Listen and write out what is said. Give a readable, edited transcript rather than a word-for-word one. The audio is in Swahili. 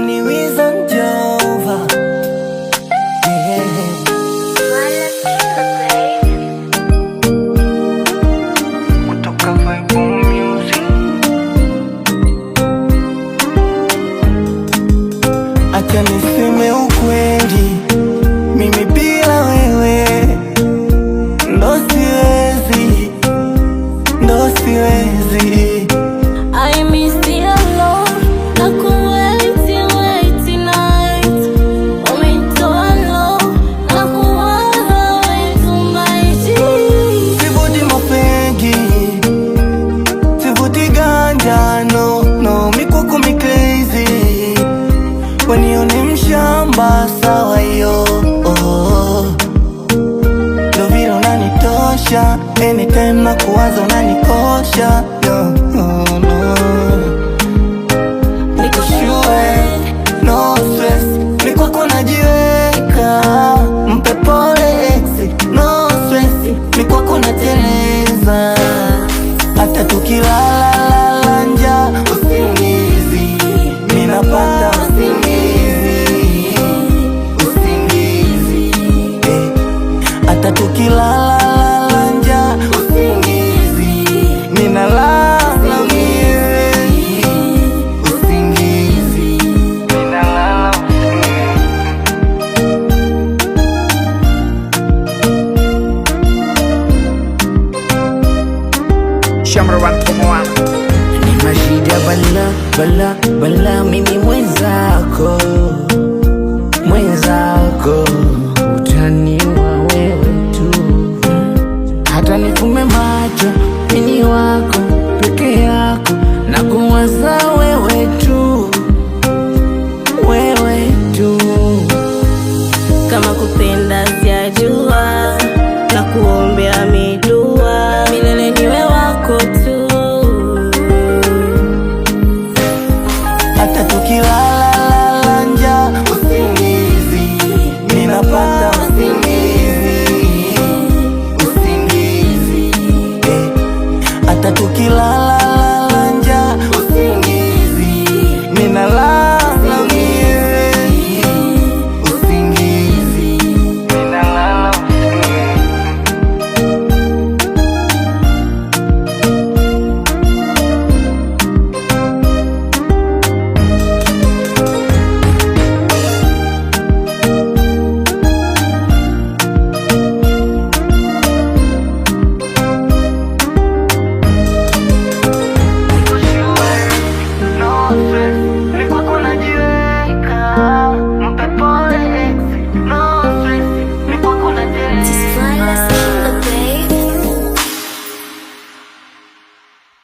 Only reason Jova, yeah. Kutoka Vibe Music. Acha niseme ukweli, mimi bila wewe ndo siwezi. I miss the alone, wait night. Umetoa low, nakuwaza wetu maiti. Sivuti mafegi, sivuti ganja, no, mikuku mi crazy. Wanione mshamba sawa yo, ndo vile unanitosha. Anytime nakuwaza unanikosha, no. Niko sure, no stress, ni kwako najiweka. Mpe pole ex, no stress, ni kwako nateleza. Hata tukilala njaa usingizi, ninapata usingizi, hata tukilala njaa usingizi, ninalala usingizi, ninalala Shamrawan Pomoa. Ni mashida bala mimi mwenzako utaniwa wewe tu. Hata nifume macho mimi wako peke yako, na kuwaza wewe tu. Kama kupenda sijajua, na kuombea midua, milele niwe wako tu. hata tukilala njaa usingizi, ninapata usingizi, hata tukilala